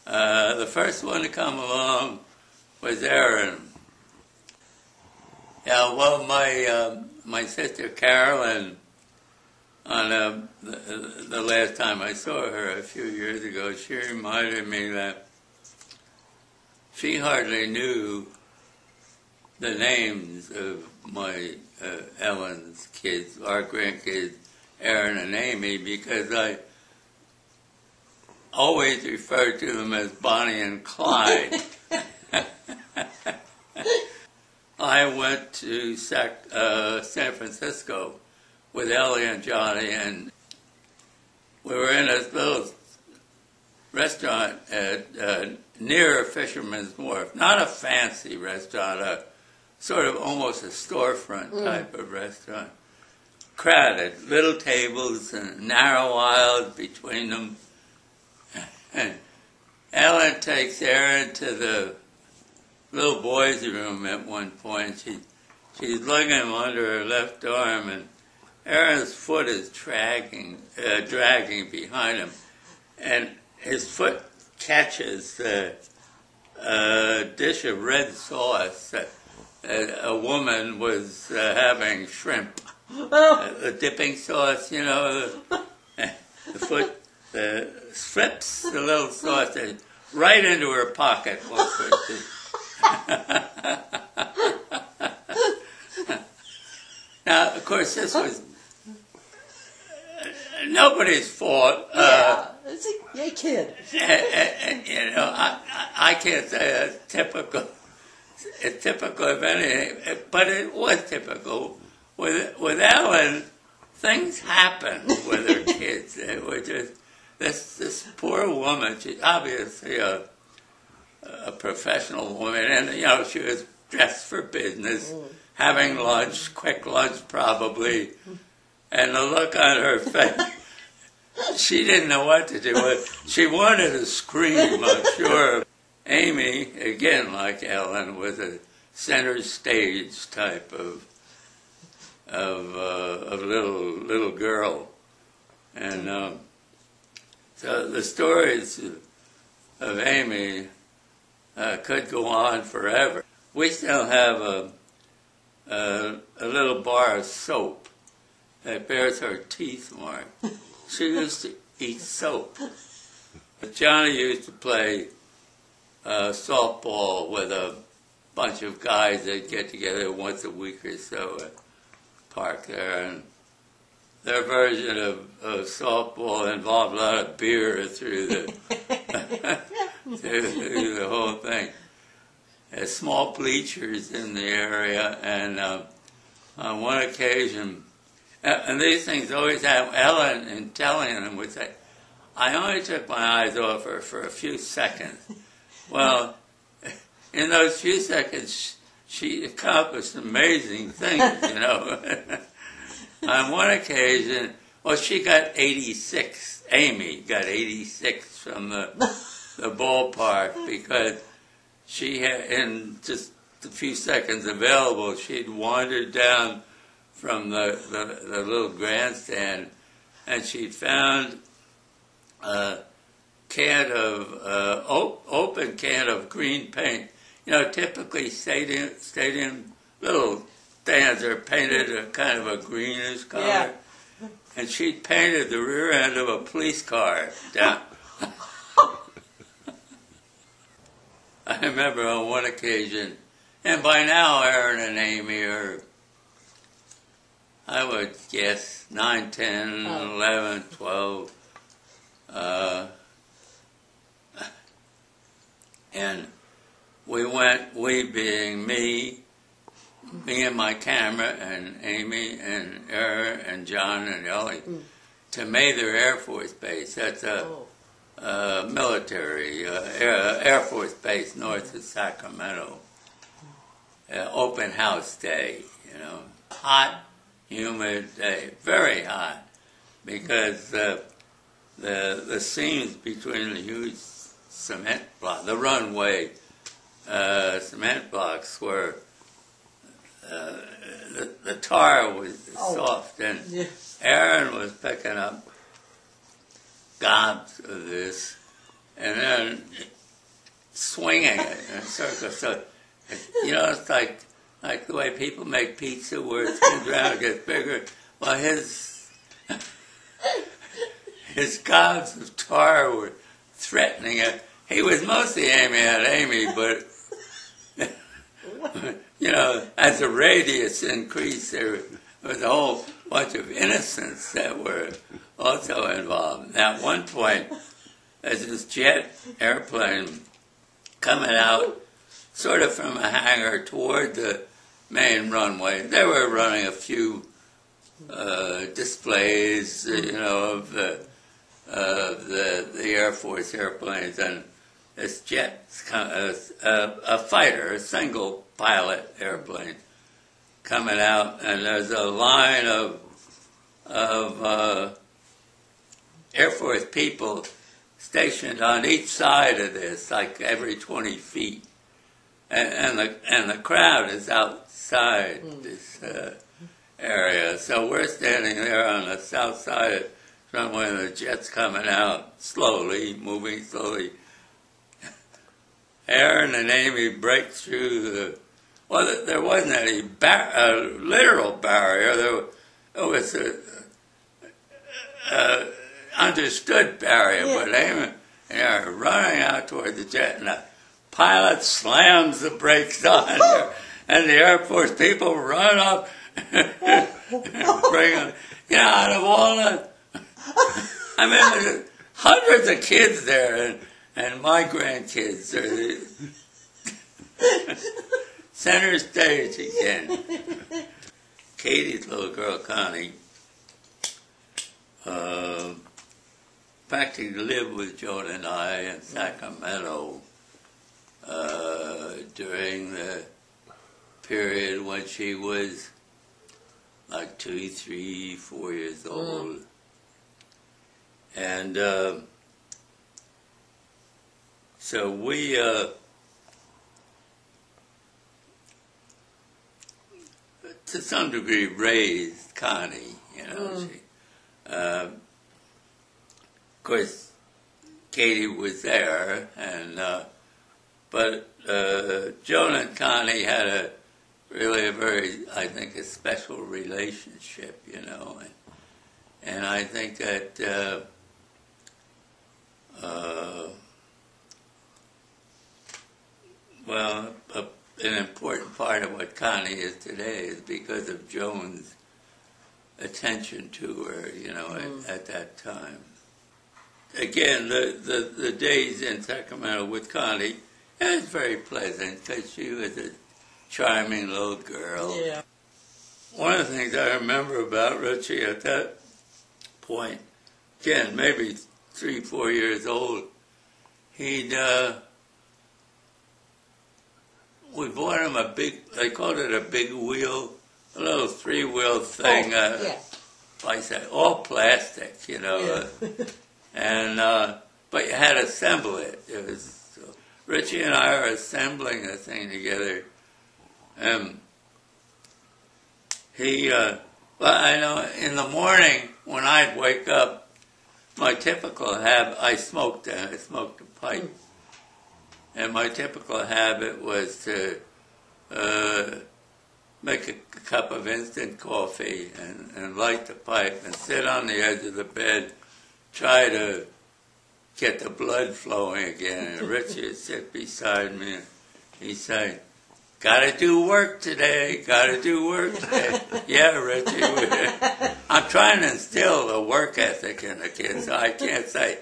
The first one to come along was Aaron. Yeah, well, my sister Carolyn, on the last time I saw her a few years ago, she reminded me that she hardly knew the names of my Ellen's kids, our grandkids, Aaron and Amy, because I always referred to them as Bonnie and Clyde. I went to San Francisco with Ellie and Johnny, and we were in this little restaurant near Fisherman's Wharf. Not a fancy restaurant, a sort of almost a storefront type of restaurant. Crowded, little tables and narrow aisles between them. And Ellen takes Aaron to the little boy's room at one point. She's lugging him under her left arm, and Aaron's foot is dragging behind him, and his foot catches a dish of red sauce that a woman was having shrimp. The dipping sauce, you know, the foot slips the little sauce right into her pocket. Now, of course, this was nobody's fault. It's a kid. You know, I can't say it's typical of anything, but it was typical. With Ellen, things happened with her kids. They were just this poor woman. She's obviously a professional woman, and you know she was dressed for business, having lunch, quick lunch probably, and the look on her face. She didn't know what to do. She wanted to scream, I'm sure. Amy, again like Ellen, was a center stage type of little girl, and so the stories of Amy could go on forever. We still have a little bar of soap that bears her teeth mark. She used to eat soap. Johnny used to play softball with a bunch of guys that get together once a week or so at the park there, and their version of softball involved a lot of beer through the through the whole thing. There's small bleachers in the area, and on one occasion, and these things always have, Ellen, in telling them, would say, I only took my eyes off her for a few seconds. Well, in those few seconds, she accomplished amazing things, you know. On one occasion, well, she got 86. Amy got 86 from the ballpark because she had, in just the few seconds available, she'd wandered down from the little grandstand, and she'd found a can of open can of green paint. You know, typically stadium little stands are painted a kind of a greenish color. Yeah. And she'd painted the rear end of a police car down. I remember on one occasion, and by now Aaron and Amy are, I would guess, 9, 10, 11, 12. And we being me and my camera, and Amy and Aaron and John and Ellie, to Mather Air Force Base. That's a military Air Force Base north of Sacramento. Open house day, you know. Hot, humid day, very hot, because the seams between the huge cement block, the runway cement blocks were, the tar was soft, and Aaron was picking up gobs of this, and then swinging it in a circle. So, you know, it's like the way people make pizza where it spins around and gets bigger. Well, his gobs of tar were threatening it. He was mostly aiming at Amy, but, you know, as the radius increased, there was a whole bunch of innocents that were also involved. Now, at one point, there's this jet airplane coming out sort of from a hangar toward the main runway. They were running a few displays, you know, of the Air Force airplanes, and this jet, a fighter, a single pilot airplane, coming out, and there's a line of Air Force people stationed on each side of this, like every 20 feet, and the crowd is outside this area. So we're standing there on the south side of the runway, and the jet's coming out slowly, moving slowly. Aaron and Amy break through the. Well, there wasn't any literal barrier. There was a understood barrier, but Amy and Aaron are running out toward the jet, and the pilot slams the brakes on, and the Air Force people run up and bring them. You know, out of all the. I mean, there's hundreds of kids there, and my grandkids are the center stage again. Katie's little girl, Connie, practically lived with Joan and I in Sacramento during the period when she was like 2, 3, 4 years old. And so we to some degree raised Connie, you know. She, of course, Katie was there, and but Joan and Connie had a very, I think, a special relationship, you know, and I think that well, an important part of what Connie is today is because of Joan's attention to her, you know, at that time. Again, the days in Sacramento with Connie, it was very pleasant because she was a charming little girl. Yeah. One of the things I remember about Richie at that point, again, maybe 3, 4 years old, we bought him a big, they called it a big wheel, a little 3-wheel thing. I say all plastic, you know, and but you had to assemble it. It was Richie and I are assembling the thing together. Well, I know in the morning when I'd wake up, my typical habit, I smoked a pipe, and my typical habit was to make a cup of instant coffee and light the pipe and sit on the edge of the bed, try to get the blood flowing again. And Richie would sit beside me and he'd say, "Gotta do work today, gotta do work today." Yeah, Richie. I'm trying to instill the work ethic in the kids, so I can't say,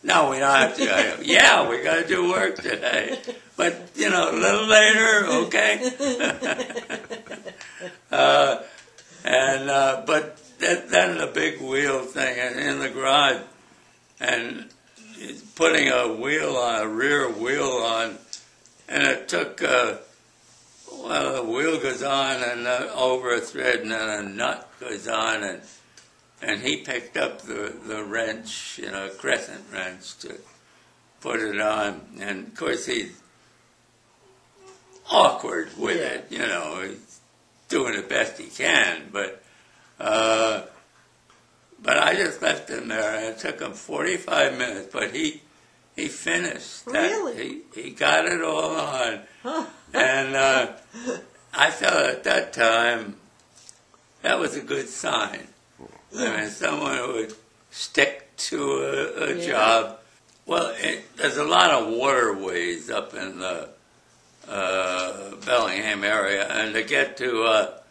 "No, we don't have to." Yeah, we gotta do work today. But, you know, a little later, okay? But then the big wheel thing in the garage, and putting a rear wheel on, and it took, the wheel goes on and over a thread, and then a nut goes on, and he picked up the wrench, you know, crescent wrench, to put it on. And of course he's awkward with it, you know, he's doing the best he can, but I just left him there, and it took him 45 minutes, but he he finished. Really? He got it all on. Huh. And I felt at that time that was a good sign. I mean, someone who would stick to a job. Well, there's a lot of waterways up in the Bellingham area, and to get to a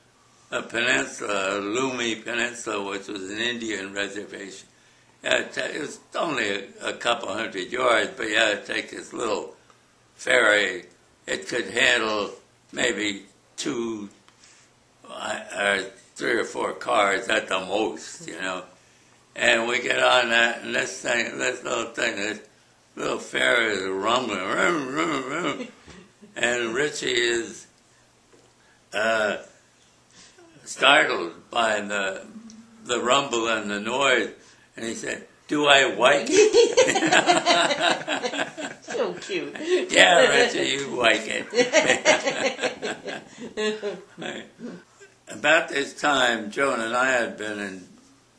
peninsula, Lumi Peninsula, which was an Indian reservation, it was only a couple hundred yards, but you had to take this little ferry. It could handle maybe 2 or 3 or 4 cars at the most, you know. And we get on that, and this little ferry is rumbling, vroom, vroom, vroom. And Richie is startled by the rumble and the noise, and he said, "Do I wake it?" So cute. Yeah, Richie, you wake it. About this time, Joan and I had been in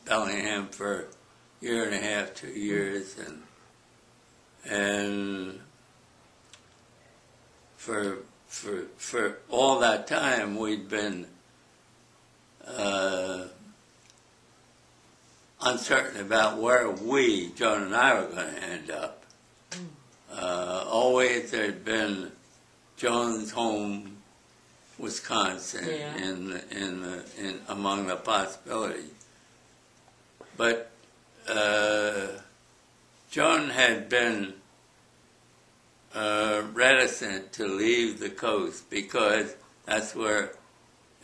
Bellingham for a year and a half, 2 years, and for all that time we'd been uncertain about where Joan and I were going to end up. Always there'd been Joan's home, Wisconsin, in among the possibilities. But Joan had been reticent to leave the coast because that's where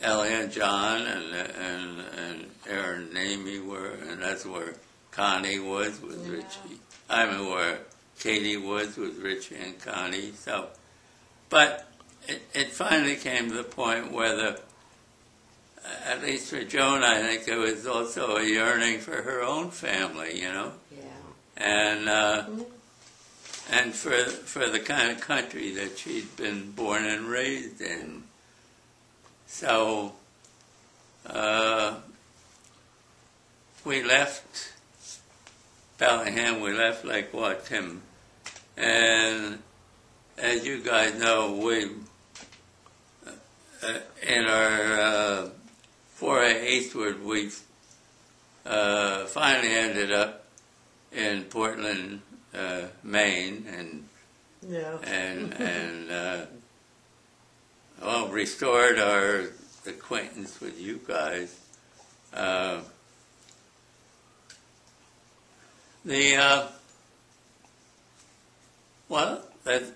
Ellie and John and Aaron and Amy were, and that's where Connie was with Richie. I mean, where Katie was with Richie and Connie. So, but it finally came to the point where at least for Joan, I think there was also a yearning for her own family, you know. Yeah. And for the kind of country that she'd been born and raised in. So we left Bellingham. We left like what, Tim? And as you guys know, we in our foray eastward, we finally ended up in Portland, Maine, and restored our acquaintance with you guys.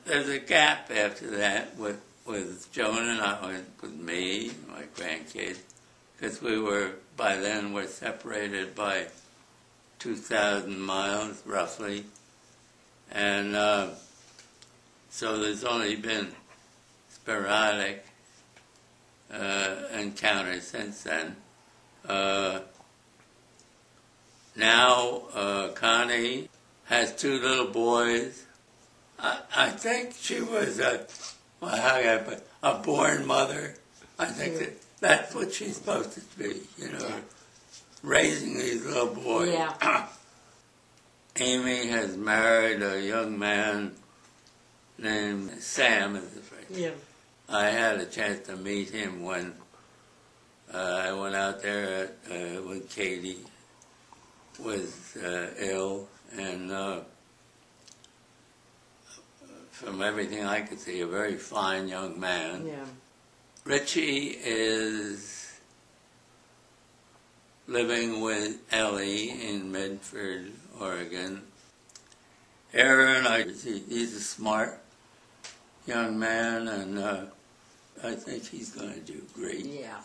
There's a gap after that with Joan and I, with me, my grandkids, because by then we're separated by 2,000 miles roughly, and so there's only been sporadic encounters since then. Now Connie has 2 little boys. I think she was a born mother. I think that's what she's supposed to be, you know, raising these little boys. Yeah. Amy has married a young man named Sam. Yeah. I had a chance to meet him when I went out there when Katie was ill, and from everything I could see, a very fine young man. Yeah. Richie is living with Ellie in Medford, Oregon. Aaron, he's a smart young man, and I think he's going to do great. Yeah.